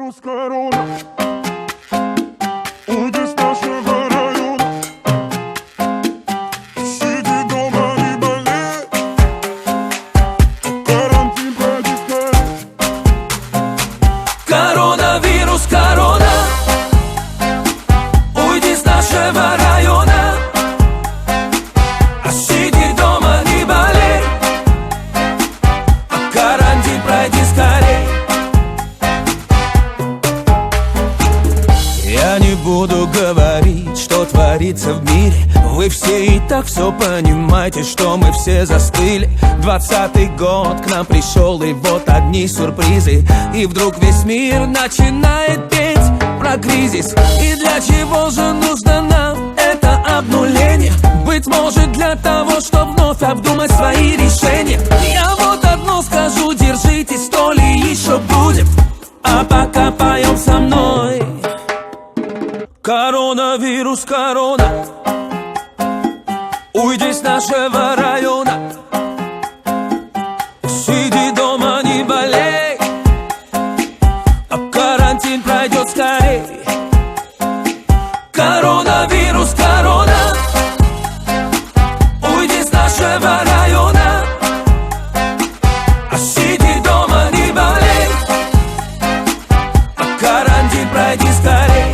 Коронавирус, корона. Уйди с нашего района. Сиди дома, не болей. Карантин пройди скорей. Коронавирус, корона. Уйди с нашего района. Сиди дома, не болей. Карантин пройди скорей. Я не буду говорить, что творится в мире. Вы все и так все понимаете, что мы все застыли. 20-й год к нам пришел, и вот одни сюрпризы. И вдруг весь мир начинает петь про кризис. И для чего же нужно нам это обнуление? Быть может для того, чтобы вновь обдумать свои решения. Я вот одно скажу, держитесь, то ли еще будет. А пока поем со мной. Коронавирус, корона. Уйди с нашего района. Сиди дома, не болей. Карантин пройдет скорей. Коронавирус, корона. Уйди с нашего района. Сиди дома, не болей. Карантин пройди скорей.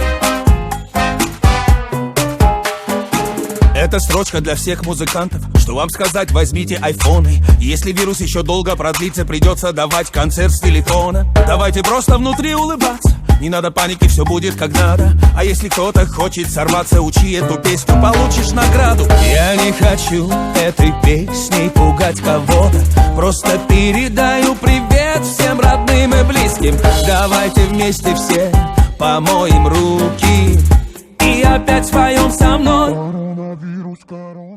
Это строчка для всех музыкантов. Что вам сказать, возьмите айфоны. Если вирус еще долго продлится, придется давать концерт с телефона. Давайте просто внутри улыбаться. Не надо паники, все будет как надо. А если кто-то хочет сорваться, учи эту песню, получишь награду. Я не хочу этой песней пугать кого-то. Просто передаю привет всем родным и близким. Давайте вместе все помоем руки и опять споем со мной. Коронавирус, корона.